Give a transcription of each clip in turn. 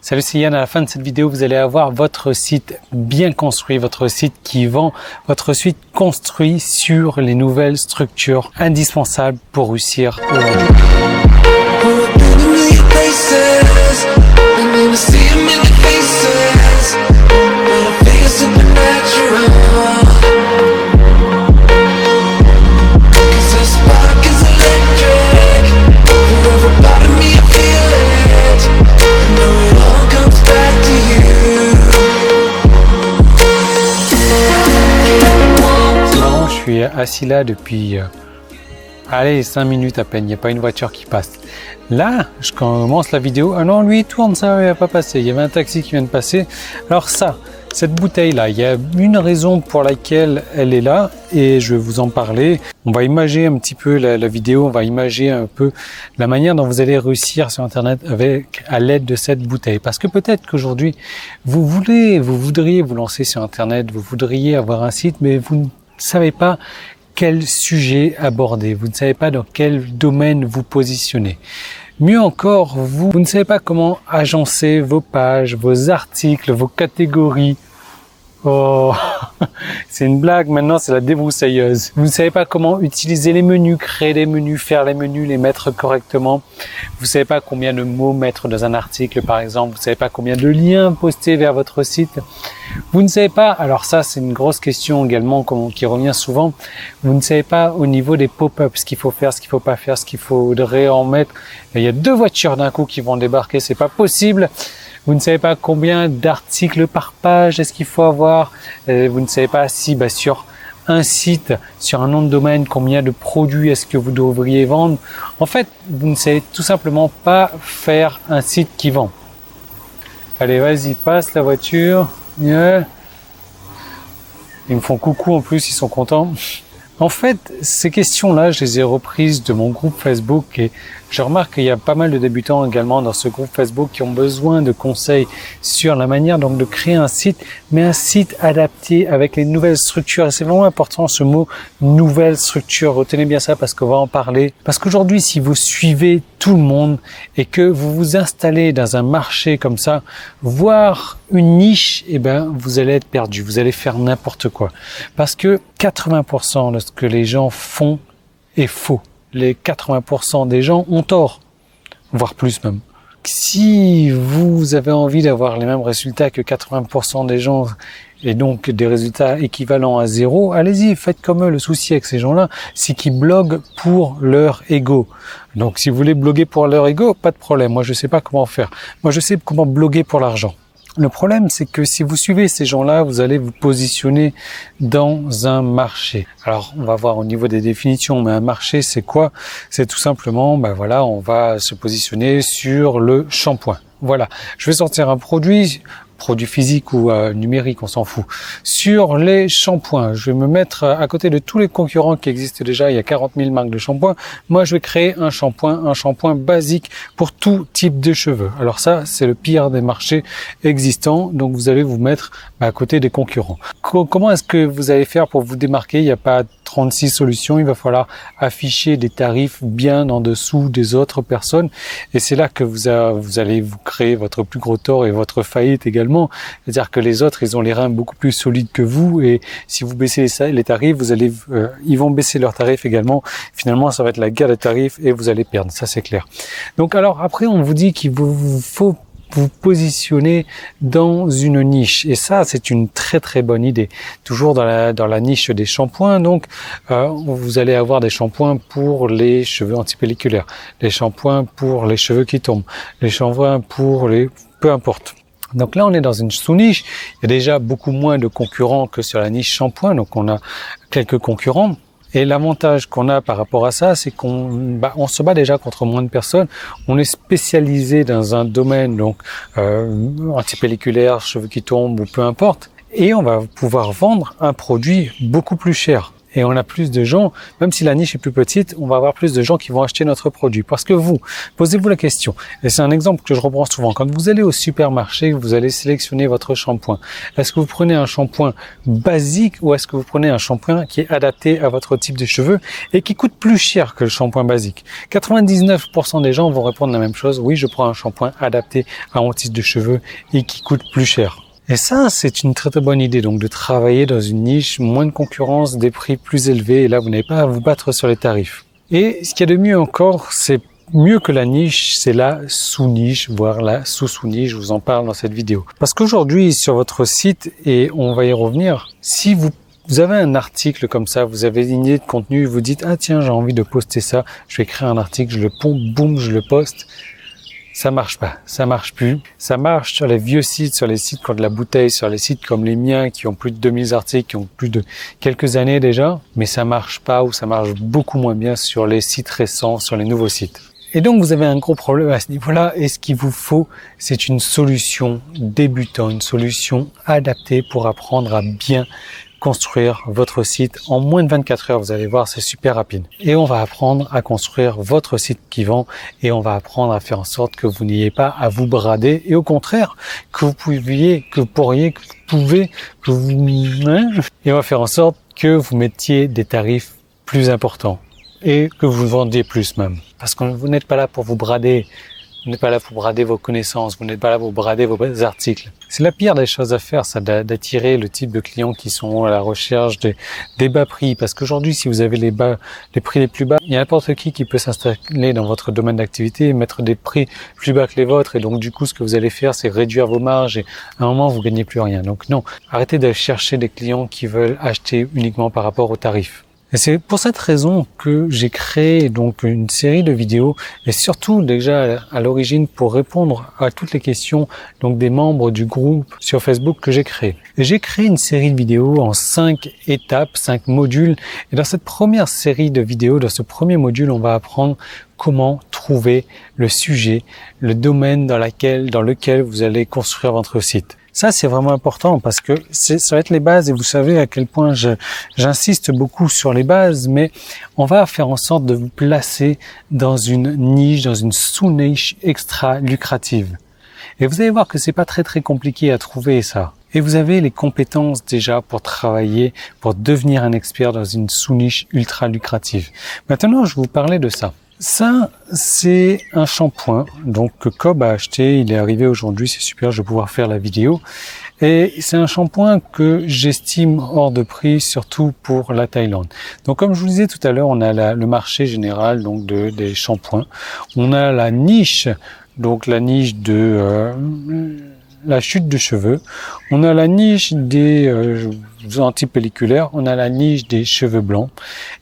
Salut, c'est Yann. À la fin de cette vidéo, vous allez avoir votre site bien construit, votre site qui vend, votre site construit sur les nouvelles structures indispensables pour réussir aujourd'hui. Je suis assis là depuis 5 minutes à peine, il n'y a pas une voiture qui passe. Là, je commence la vidéo, ah non, lui il tourne, ça il va pas passer, il y avait un taxi qui vient de passer. Alors cette bouteille-là, il y a une raison pour laquelle elle est là et je vais vous en parler. On va imager un petit peu la vidéo, on va imager un peu la manière dont vous allez réussir sur Internet à l'aide de cette bouteille. Parce que peut-être qu'aujourd'hui, vous voudriez vous lancer sur Internet, vous voudriez avoir un site, mais vous ne savez pas quel sujet aborder, vous ne savez pas dans quel domaine vous positionner. Mieux encore, vous ne savez pas comment agencer vos pages, vos articles, vos catégories. Oh, c'est une blague, maintenant c'est la débroussailleuse. Vous ne savez pas comment utiliser les menus, créer des menus, faire les menus, les mettre correctement. Vous ne savez pas combien de mots mettre dans un article par exemple. Vous ne savez pas combien de liens poster vers votre site. Vous ne savez pas, alors ça c'est une grosse question également qui revient souvent. Vous ne savez pas au niveau des pop-up ce qu'il faut faire, ce qu'il ne faut pas faire, ce qu'il faudrait en mettre. Il y a 2 voitures d'un coup qui vont débarquer, c'est pas possible. Vous ne savez pas combien d'articles par page est-ce qu'il faut avoir. Vous ne savez pas si sur un site, sur un nom de domaine, combien de produits est-ce que vous devriez vendre. En fait, vous ne savez tout simplement pas faire un site qui vend. Allez, vas-y, passe la voiture. Yeah. Ils me font coucou en plus, ils sont contents. En fait, ces questions-là, je les ai reprises de mon groupe Facebook et je remarque qu'il y a pas mal de débutants également dans ce groupe Facebook qui ont besoin de conseils sur la manière donc de créer un site, mais un site adapté avec les nouvelles structures. Et c'est vraiment important ce mot « nouvelle structure ». Retenez bien ça parce qu'on va en parler. Parce qu'aujourd'hui, si vous suivez tout le monde et que vous vous installez dans un marché comme ça, voire une niche, vous allez être perdu. Vous allez faire n'importe quoi. Parce que 80% de ce que les gens font est faux. Les 80% des gens ont tort, voire plus même. Si vous avez envie d'avoir les mêmes résultats que 80% des gens et donc des résultats équivalents à 0, allez-y, faites comme eux. Le souci avec ces gens-là, c'est qu'ils bloguent pour leur ego. Donc si vous voulez bloguer pour leur ego, pas de problème. Moi, je sais pas comment faire. Moi, je sais comment bloguer pour l'argent. Le problème, c'est que si vous suivez ces gens-là, vous allez vous positionner dans un marché. Alors, on va voir au niveau des définitions, mais un marché, c'est quoi? C'est tout simplement, on va se positionner sur le shampoing. Voilà, je vais sortir un produit physique ou numérique, on s'en fout. Sur les shampoings, je vais me mettre à côté de tous les concurrents qui existent déjà. Il y a 40 000 marques de shampoing. Moi, je vais créer un shampoing basique pour tout type de cheveux. Alors ça, c'est le pire des marchés existants. Donc, vous allez vous mettre à côté des concurrents. Comment est-ce que vous allez faire pour vous démarquer? Il n'y a pas 36 solutions. Il va falloir afficher des tarifs bien en dessous des autres personnes. Et c'est là que vous allez vous créer votre plus gros tort et votre faillite également. C'est-à-dire que les autres, ils ont les reins beaucoup plus solides que vous et si vous baissez les tarifs, ils vont baisser leurs tarifs également. Finalement, ça va être la guerre des tarifs et vous allez perdre, ça c'est clair. Donc alors après, on vous dit qu'il vous faut vous positionner dans une niche et ça c'est une très très bonne idée. Toujours dans la niche des shampoings, donc vous allez avoir des shampoings pour les cheveux antipelliculaires, des shampoings pour les cheveux qui tombent, les shampoings pour peu importe. Donc là, on est dans une sous-niche. Il y a déjà beaucoup moins de concurrents que sur la niche shampoing. Donc, on a quelques concurrents. Et l'avantage qu'on a par rapport à ça, c'est qu'on se bat déjà contre moins de personnes. On est spécialisé dans un domaine, donc antipelliculaire, cheveux qui tombent ou peu importe. Et on va pouvoir vendre un produit beaucoup plus cher. Et on a plus de gens, même si la niche est plus petite, on va avoir plus de gens qui vont acheter notre produit. Parce que vous, posez-vous la question, et c'est un exemple que je reprends souvent, quand vous allez au supermarché, vous allez sélectionner votre shampoing. Est-ce que vous prenez un shampoing basique ou est-ce que vous prenez un shampoing qui est adapté à votre type de cheveux et qui coûte plus cher que le shampoing basique? 99% des gens vont répondre la même chose, oui, je prends un shampoing adapté à mon type de cheveux et qui coûte plus cher. Et ça, c'est une très très bonne idée, donc de travailler dans une niche, moins de concurrence, des prix plus élevés, et là vous n'avez pas à vous battre sur les tarifs. Et ce qu'il y a de mieux encore, c'est mieux que la niche, c'est la sous-niche, voire la sous-sous-niche, je vous en parle dans cette vidéo. Parce qu'aujourd'hui, sur votre site, et on va y revenir, si vous avez un article comme ça, vous avez une idée de contenu, vous dites « Ah tiens, j'ai envie de poster ça, je vais écrire un article, je le pompe, boum, je le poste », ça marche pas, ça marche plus. Ça marche sur les vieux sites, sur les sites qui ont de la bouteille, sur les sites comme les miens qui ont plus de 2000 articles, qui ont plus de quelques années déjà, mais ça marche pas ou ça marche beaucoup moins bien sur les sites récents, sur les nouveaux sites. Et donc vous avez un gros problème à ce niveau-là et ce qu'il vous faut, c'est une solution débutante, une solution adaptée pour apprendre à bien construire votre site en moins de 24 heures. Vous allez voir, c'est super rapide. Et on va apprendre à construire votre site qui vend et on va apprendre à faire en sorte que vous n'ayez pas à vous brader et au contraire, que vous pouvez, et on va faire en sorte que vous mettiez des tarifs plus importants et que vous vendiez plus même. Parce que vous n'êtes pas là pour vous brader. Vous n'êtes pas là pour brader vos connaissances, vous n'êtes pas là pour brader vos articles. C'est la pire des choses à faire, ça, d'attirer le type de clients qui sont à la recherche des bas prix. Parce qu'aujourd'hui, si vous avez les prix les plus bas, il y a n'importe qui peut s'installer dans votre domaine d'activité et mettre des prix plus bas que les vôtres. Et donc, du coup, ce que vous allez faire, c'est réduire vos marges et à un moment, vous gagnez plus rien. Donc non, arrêtez de chercher des clients qui veulent acheter uniquement par rapport aux tarifs. Et c'est pour cette raison que j'ai créé donc une série de vidéos et surtout déjà à l'origine pour répondre à toutes les questions donc des membres du groupe sur Facebook que j'ai créé. Et j'ai créé une série de vidéos en 5 étapes, 5 modules. Et dans cette première série de vidéos, dans ce premier module, on va apprendre comment trouver le sujet, le domaine dans lequel vous allez construire votre site. Ça, c'est vraiment important parce que ça va être les bases et vous savez à quel point j'insiste beaucoup sur les bases, mais on va faire en sorte de vous placer dans une niche, dans une sous-niche extra lucrative. Et vous allez voir que c'est pas très très compliqué à trouver ça. Et vous avez les compétences déjà pour travailler, pour devenir un expert dans une sous-niche ultra lucrative. Maintenant, je vais vous parler de ça. Ça, c'est un shampoing donc que Cobb a acheté, il est arrivé aujourd'hui, c'est super, je vais pouvoir faire la vidéo. Et c'est un shampoing que j'estime hors de prix, surtout pour la Thaïlande. Donc comme je vous disais tout à l'heure, on a le marché général donc des shampoings. On a la niche, donc la niche de la chute de cheveux. On a la niche des antipelliculaires, on a la niche des cheveux blancs.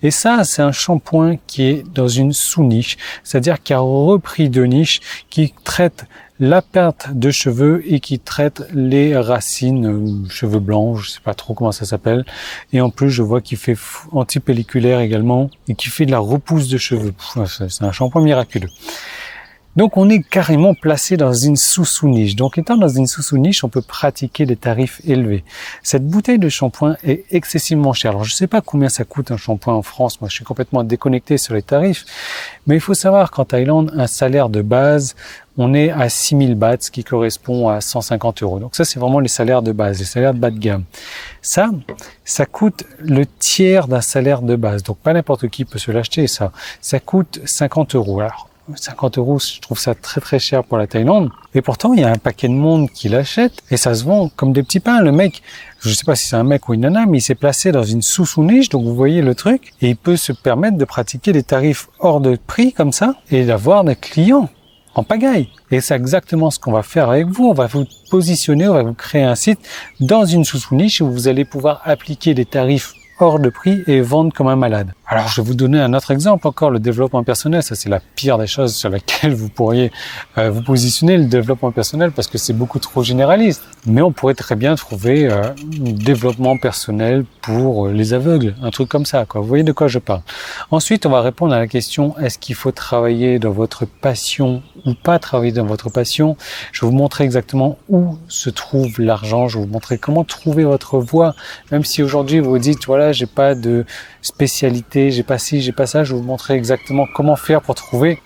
Et ça, c'est un shampoing qui est dans une sous-niche, c'est-à-dire qui a repris deux niches qui traitent la perte de cheveux et qui traite les racines, cheveux blancs, je sais pas trop comment ça s'appelle. Et en plus, je vois qu'il fait antipelliculaire également et qui fait de la repousse de cheveux. C'est un shampoing miraculeux. Donc, on est carrément placé dans une sous-niche. Donc, étant dans une sous-niche, on peut pratiquer des tarifs élevés. Cette bouteille de shampoing est excessivement chère. Alors, je ne sais pas combien ça coûte un shampoing en France. Moi, je suis complètement déconnecté sur les tarifs. Mais il faut savoir qu'en Thaïlande, un salaire de base, on est à 6000 bahts, ce qui correspond à 150 €. Donc ça, c'est vraiment les salaires de base, les salaires de bas de gamme. Ça coûte le tiers d'un salaire de base. Donc, pas n'importe qui peut se l'acheter, ça. Ça coûte 50 €. Alors, 50 €, je trouve ça très très cher pour la Thaïlande. Et pourtant, il y a un paquet de monde qui l'achète et ça se vend comme des petits pains. Le mec, je sais pas si c'est un mec ou une nana, mais il s'est placé dans une sous-niche, donc vous voyez le truc, et il peut se permettre de pratiquer des tarifs hors de prix comme ça et d'avoir des clients en pagaille. Et c'est exactement ce qu'on va faire avec vous. On va vous positionner, on va vous créer un site dans une sous-niche où vous allez pouvoir appliquer des tarifs hors de prix et vendre comme un malade. Alors, je vais vous donner un autre exemple encore, le développement personnel. Ça, c'est la pire des choses sur laquelle vous pourriez vous positionner, le développement personnel, parce que c'est beaucoup trop généraliste. Mais on pourrait très bien trouver un développement personnel pour les aveugles, un truc comme ça, quoi. Vous voyez de quoi je parle. Ensuite, on va répondre à la question, est-ce qu'il faut travailler dans votre passion ou pas travailler dans votre passion? Je vais vous montrer exactement où se trouve l'argent. Je vais vous montrer comment trouver votre voie. Même si aujourd'hui, vous vous dites, voilà, j'ai pas de spécialité, j'ai pas ci, j'ai pas ça, je vais vous montrer exactement comment faire pour trouver.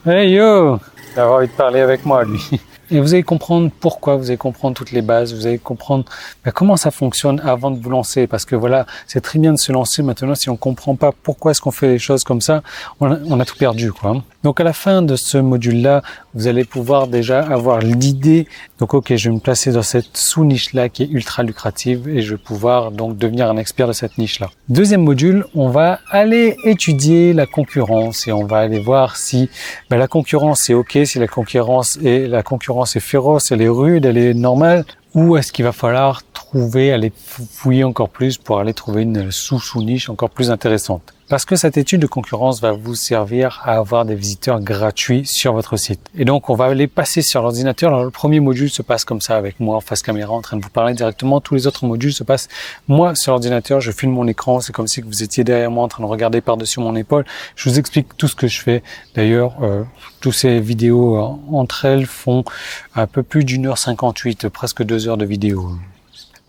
Hey yo! Il va envie de parler avec moi, lui. Et vous allez comprendre pourquoi, vous allez comprendre toutes les bases, vous allez comprendre comment ça fonctionne avant de vous lancer. Parce que voilà, c'est très bien de se lancer maintenant. Si on comprend pas pourquoi est-ce qu'on fait les choses comme ça, on a tout perdu, quoi. Donc à la fin de ce module-là, vous allez pouvoir déjà avoir l'idée. Donc ok, je vais me placer dans cette sous-niche-là qui est ultra lucrative et je vais pouvoir donc devenir un expert de cette niche-là. Deuxième module, on va aller étudier la concurrence et on va aller voir si la concurrence est ok, si la concurrence est féroce, elle est rude, elle est normale, ou est-ce qu'il va falloir aller fouiller encore plus pour aller trouver une sous-niche encore plus intéressante. Parce que cette étude de concurrence va vous servir à avoir des visiteurs gratuits sur votre site. Et donc, on va aller passer sur l'ordinateur. Alors, le premier module se passe comme ça avec moi en face caméra en train de vous parler directement. Tous les autres modules se passent moi sur l'ordinateur. Je filme mon écran. C'est comme si vous étiez derrière moi en train de regarder par-dessus mon épaule. Je vous explique tout ce que je fais. D'ailleurs, toutes ces vidéos entre elles font un peu plus d'1h58, presque 2 heures de vidéo.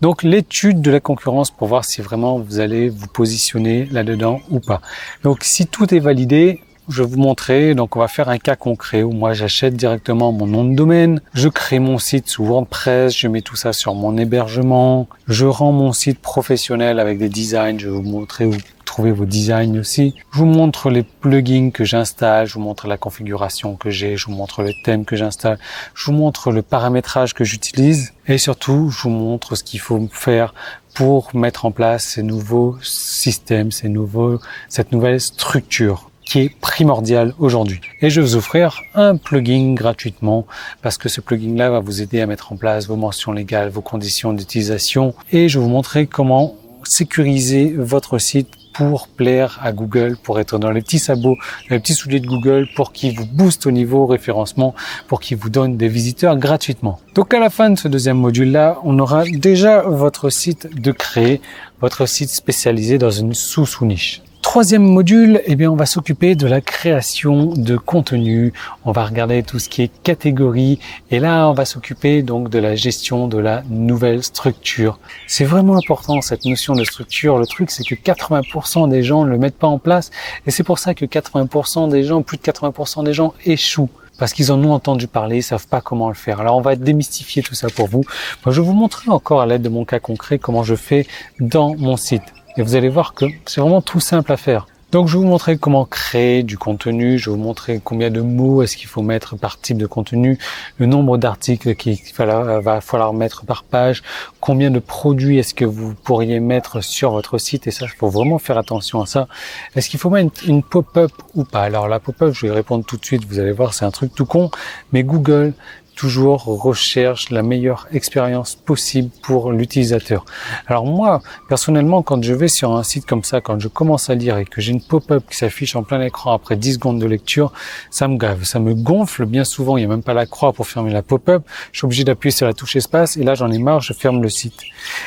Donc l'étude de la concurrence pour voir si vraiment vous allez vous positionner là-dedans ou pas. Donc si tout est validé, je vais vous montrer. Donc on va faire un cas concret où moi j'achète directement mon nom de domaine, je crée mon site sous WordPress, je mets tout ça sur mon hébergement, je rends mon site professionnel avec des designs, je vais vous montrer où trouver vos designs aussi. Je vous montre les plugins que j'installe, je vous montre la configuration que j'ai, je vous montre le thème que j'installe, je vous montre le paramétrage que j'utilise et surtout je vous montre ce qu'il faut faire pour mettre en place ces nouveaux systèmes, cette nouvelle structure qui est primordiale aujourd'hui. Et je vais vous offrir un plugin gratuitement parce que ce plugin-là va vous aider à mettre en place vos mentions légales, vos conditions d'utilisation et je vais vous montrer comment sécuriser votre site pour plaire à Google, pour être dans les petits sabots, dans les petits souliers de Google, pour qu'il vous booste au niveau référencement, pour qu'il vous donne des visiteurs gratuitement. Donc à la fin de ce deuxième module-là, on aura déjà votre site de créer, votre site spécialisé dans une sous-niche. Troisième module, on va s'occuper de la création de contenu. On va regarder tout ce qui est catégorie et là, on va s'occuper donc de la gestion de la nouvelle structure. C'est vraiment important cette notion de structure. Le truc, c'est que 80% des gens ne le mettent pas en place et c'est pour ça que 80% des gens, plus de 80% des gens échouent. Parce qu'ils en ont entendu parler, ils savent pas comment le faire. Alors, on va démystifier tout ça pour vous. Moi, je vais vous montrer encore à l'aide de mon cas concret comment je fais dans mon site. Et vous allez voir que c'est vraiment tout simple à faire. Donc, je vais vous montrer comment créer du contenu. Je vais vous montrer combien de mots est-ce qu'il faut mettre par type de contenu, le nombre d'articles qu'il va falloir mettre par page, combien de produits est-ce que vous pourriez mettre sur votre site. Et ça, il faut vraiment faire attention à ça. Est-ce qu'il faut mettre une pop-up ou pas? Alors, la pop-up, je vais y répondre tout de suite. Vous allez voir, c'est un truc tout con. Mais Google toujours recherche la meilleure expérience possible pour l'utilisateur. Alors moi, personnellement, quand je vais sur un site comme ça, quand je commence à lire et que j'ai une pop-up qui s'affiche en plein écran après 10 secondes de lecture, ça me gave, ça me gonfle bien souvent. Il n'y a même pas la croix pour fermer la pop-up. Je suis obligé d'appuyer sur la touche espace et là, j'en ai marre, je ferme le site.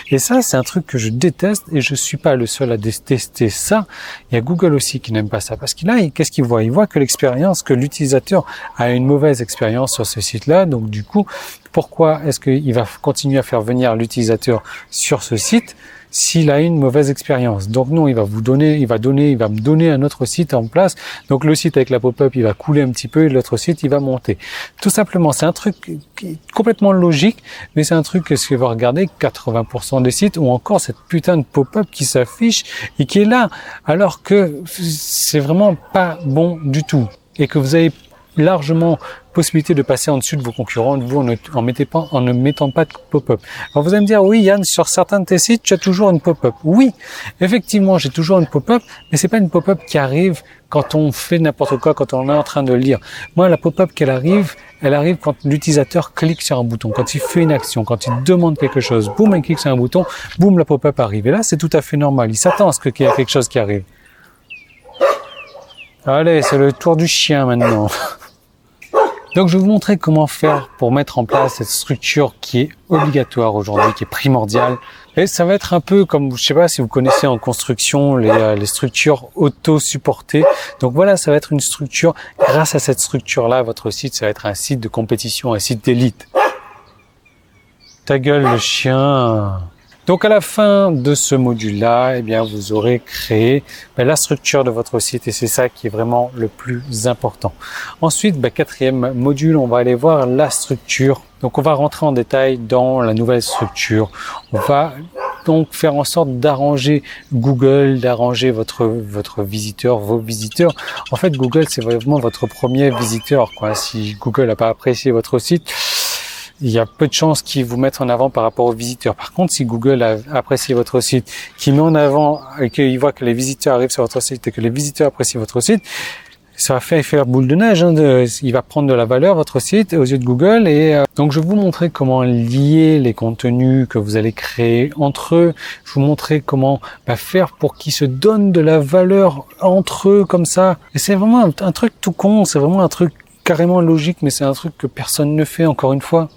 Et ça, c'est un truc que je déteste et je suis pas le seul à détester ça. Il y a Google aussi qui n'aime pas ça parce que là, qu'est-ce qu'il voit? Il voit que l'utilisateur a une mauvaise expérience sur ce site-là. Donc du coup, pourquoi est-ce qu'il va continuer à faire venir l'utilisateur sur ce site s'il a une mauvaise expérience? Donc non, il va me donner un autre site en place. Donc le site avec la pop-up, il va couler un petit peu et l'autre site, il va monter. Tout simplement, c'est un truc complètement logique, mais c'est un truc que si vous regardez 80% des sites ont encore cette putain de pop-up qui s'affiche et qui est là, alors que c'est vraiment pas bon du tout. Et que vous avez largement possibilité de passer en dessus de vos concurrents, vous en ne mettant pas de pop-up. Alors vous allez me dire, oui Yann, sur certains de tes sites, tu as toujours une pop-up. Oui, effectivement, j'ai toujours une pop-up, mais c'est pas une pop-up qui arrive quand on fait n'importe quoi, quand on est en train de lire. Moi, la pop-up elle arrive quand l'utilisateur clique sur un bouton, quand il fait une action, quand il demande quelque chose, boum, il clique sur un bouton, boum, la pop-up arrive. Et là, c'est tout à fait normal. Il s'attend à ce qu'il y ait quelque chose qui arrive. Allez, c'est le tour du chien maintenant. Donc, je vais vous montrer comment faire pour mettre en place cette structure qui est obligatoire aujourd'hui, qui est primordiale. Et ça va être un peu comme, je sais pas si vous connaissez en construction les structures auto-supportées. Donc voilà, ça va être une structure, grâce à cette structure-là, votre site, ça va être un site de compétition, un site d'élite. Ta gueule, le chien. Donc à la fin de ce module-là, eh bien vous aurez créé la structure de votre site et c'est ça qui est vraiment le plus important. Ensuite, quatrième module, on va aller voir la structure. Donc on va rentrer en détail dans la nouvelle structure. On va donc faire en sorte d'arranger Google, d'arranger votre visiteur, vos visiteurs. En fait, Google, c'est vraiment votre premier visiteur, quoi. Si Google n'a pas apprécié votre site, il y a peu de chances qu'ils vous mettent en avant par rapport aux visiteurs. Par contre, si Google a apprécié votre site, qu'il met en avant et qu'il voit que les visiteurs arrivent sur votre site et que les visiteurs apprécient votre site, ça va faire effet boule de neige. Il va prendre de la valeur, votre site, aux yeux de Google. Et donc, je vais vous montrer comment lier les contenus que vous allez créer entre eux. Je vais vous montrer comment faire pour qu'ils se donnent de la valeur entre eux comme ça. Et c'est vraiment un truc tout con. C'est vraiment un truc carrément logique, mais c'est un truc que personne ne fait, encore une fois.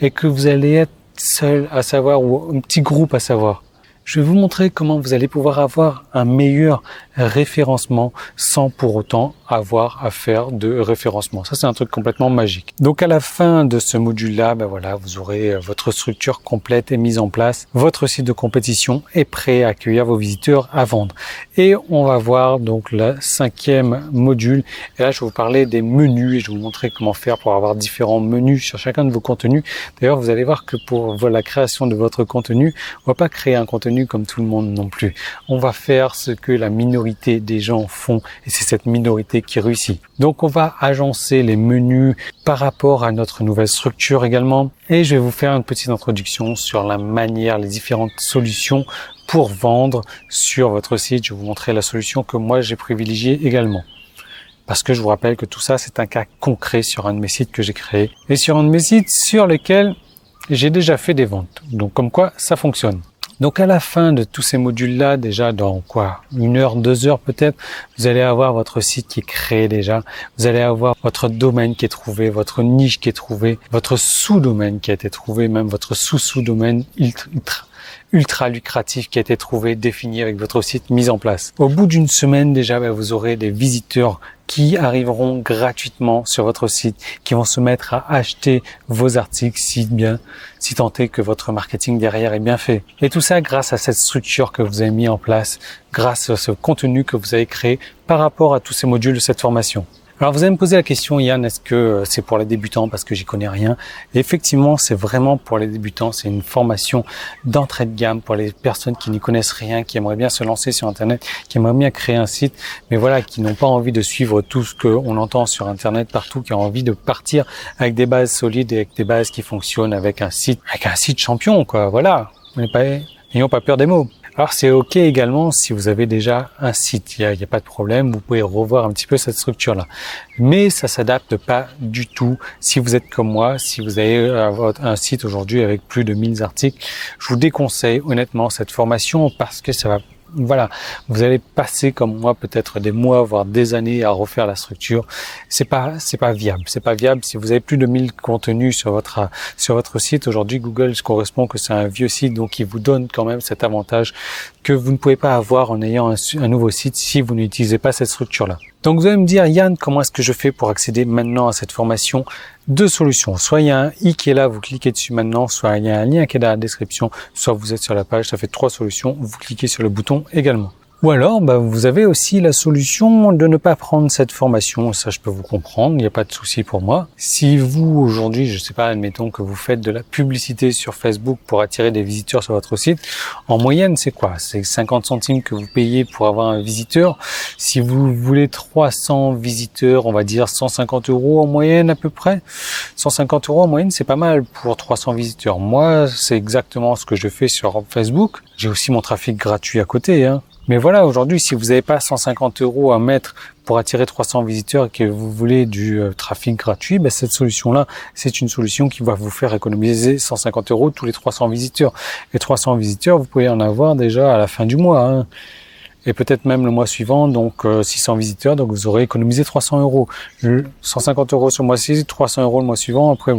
Et que vous allez être seul à savoir ou un petit groupe à savoir. Je vais vous montrer comment vous allez pouvoir avoir un meilleur référencement sans pour autant avoir à faire de référencement. Ça, c'est un truc complètement magique. Donc, à la fin de ce module-là, voilà, vous aurez votre structure complète et mise en place. Votre site de compétition est prêt à accueillir vos visiteurs à vendre. Et on va voir donc le cinquième module. Et là, je vais vous parler des menus et je vais vous montrer comment faire pour avoir différents menus sur chacun de vos contenus. D'ailleurs, vous allez voir que pour la création de votre contenu, on va pas créer un contenu comme tout le monde non plus. On va faire ce que la minorité des gens font et c'est cette minorité qui réussit. Donc on va agencer les menus par rapport à notre nouvelle structure également et je vais vous faire une petite introduction sur la manière, les différentes solutions pour vendre sur votre site. Je vais vous montrer la solution que moi j'ai privilégiée également. Parce que je vous rappelle que tout ça c'est un cas concret sur un de mes sites que j'ai créé et sur un de mes sites sur lesquels j'ai déjà fait des ventes. Donc comme quoi ça fonctionne. Donc à la fin de tous ces modules-là, déjà dans 1 heure, 2 heures peut-être, vous allez avoir votre site qui est créé déjà. Vous allez avoir votre domaine qui est trouvé, votre niche qui est trouvée, votre sous-domaine qui a été trouvé, même votre sous-domaine ultra lucratif qui a été trouvé, défini avec votre site mis en place. Au bout d'une semaine déjà, vous aurez des visiteurs qui arriveront gratuitement sur votre site, qui vont se mettre à acheter vos articles si tant est que votre marketing derrière est bien fait. Et tout ça grâce à cette structure que vous avez mis en place, grâce à ce contenu que vous avez créé par rapport à tous ces modules de cette formation. Alors vous allez me poser la question, Yann, est-ce que c'est pour les débutants parce que j'y connais rien? Et effectivement, c'est vraiment pour les débutants. C'est une formation d'entrée de gamme pour les personnes qui n'y connaissent rien, qui aimeraient bien se lancer sur Internet, qui aimeraient bien créer un site, mais voilà, qui n'ont pas envie de suivre tout ce qu'on entend sur Internet partout, qui ont envie de partir avec des bases solides et avec des bases qui fonctionnent avec un site champion, quoi. Voilà. N'ayons pas peur des mots. Alors c'est ok également si vous avez déjà un site, il y a pas de problème, vous pouvez revoir un petit peu cette structure-là. Mais ça s'adapte pas du tout si vous êtes comme moi, si vous avez un site aujourd'hui avec plus de 1000 articles. Je vous déconseille honnêtement cette formation parce que ça va, voilà, vous allez passer comme moi peut-être des mois voire des années à refaire la structure. C'est pas viable. C'est pas viable si vous avez plus de 1000 contenus sur votre site. Aujourd'hui, Google correspond que c'est un vieux site, donc il vous donne quand même cet avantage que vous ne pouvez pas avoir en ayant un nouveau site si vous n'utilisez pas cette structure-là. Donc vous allez me dire, Yann, comment est-ce que je fais pour accéder maintenant à cette formation? 2 solutions. Soit il y a un i qui est là, vous cliquez dessus maintenant, soit il y a un lien qui est dans la description, soit vous êtes sur la page, ça fait 3 solutions, vous cliquez sur le bouton également. Ou alors, vous avez aussi la solution de ne pas prendre cette formation. Ça, je peux vous comprendre. Il n'y a pas de souci pour moi. Si vous, aujourd'hui, je sais pas, admettons que vous faites de la publicité sur Facebook pour attirer des visiteurs sur votre site, en moyenne, c'est quoi? C'est 50 centimes que vous payez pour avoir un visiteur. Si vous voulez 300 visiteurs, on va dire 150 € en moyenne à peu près. 150 € en moyenne, c'est pas mal pour 300 visiteurs. Moi, c'est exactement ce que je fais sur Facebook. J'ai aussi mon trafic gratuit à côté, hein. Mais voilà, aujourd'hui, si vous n'avez pas 150 € à mettre pour attirer 300 visiteurs et que vous voulez du trafic gratuit, cette solution-là, c'est une solution qui va vous faire économiser 150 € tous les 300 visiteurs. Et 300 visiteurs, vous pouvez en avoir déjà à la fin du mois, hein. Et peut-être même le mois suivant, donc 600 visiteurs, donc vous aurez économisé 300 €. 150 € ce mois-ci, 300 € le mois suivant, après,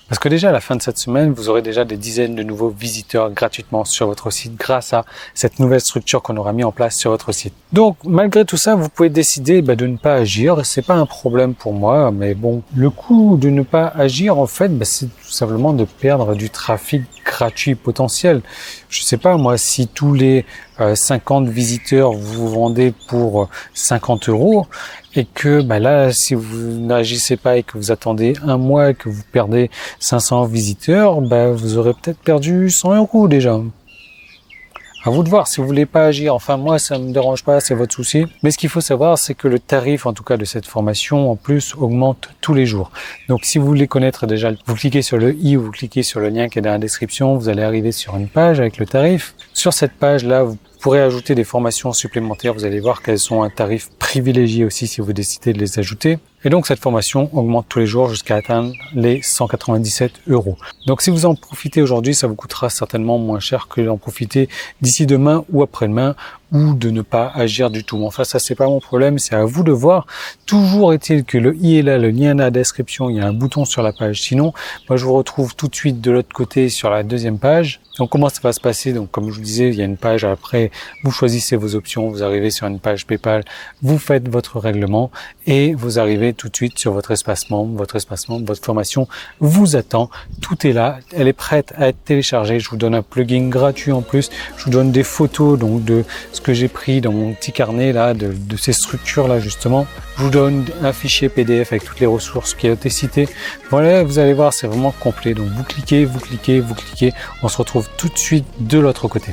parce que déjà à la fin de cette semaine, vous aurez déjà des dizaines de nouveaux visiteurs gratuitement sur votre site grâce à cette nouvelle structure qu'on aura mis en place sur votre site. Donc, malgré tout ça, vous pouvez décider de ne pas agir. C'est pas un problème pour moi, mais bon, le coût de ne pas agir, en fait, c'est tout simplement de perdre du trafic gratuit potentiel. Je sais pas, moi, si tous les 50 visiteurs vous vendez pour 50 € et que là, si vous n'agissez pas et que vous attendez un mois et que vous perdez 500 visiteurs, vous aurez peut-être perdu 100 € déjà. À vous de voir si vous voulez pas agir. Enfin, moi, ça me dérange pas, c'est votre souci. Mais ce qu'il faut savoir, c'est que le tarif, en tout cas, de cette formation, en plus, augmente tous les jours. Donc, si vous voulez connaître déjà, vous cliquez sur le i ou vous cliquez sur le lien qui est dans la description, vous allez arriver sur une page avec le tarif. Sur cette page-là, vous pourrez ajouter des formations supplémentaires. Vous allez voir qu'elles sont un tarif privilégié aussi si vous décidez de les ajouter. Et donc, cette formation augmente tous les jours jusqu'à atteindre les 197 €. Donc, si vous en profitez aujourd'hui, ça vous coûtera certainement moins cher que d'en profiter d'ici demain ou après-demain, ou de ne pas agir du tout. Enfin, ça, c'est pas mon problème, c'est à vous de voir. Toujours est-il que le i est là, le lien est dans la description, il y a un bouton sur la page. Sinon, moi, je vous retrouve tout de suite de l'autre côté sur la deuxième page. Donc, comment ça va se passer? Donc, comme je vous disais, il y a une page après, vous choisissez vos options, vous arrivez sur une page PayPal, vous faites votre règlement et vous arrivez tout de suite sur votre espace membre, votre formation vous attend. Tout est là, elle est prête à être téléchargée. Je vous donne un plugin gratuit en plus. Je vous donne des photos donc de ce que j'ai pris dans mon petit carnet là, de ces structures là justement. Je vous donne un fichier PDF avec toutes les ressources qui ont été citées. Voilà, vous allez voir, c'est vraiment complet. Donc vous cliquez, vous cliquez, vous cliquez. On se retrouve tout de suite de l'autre côté.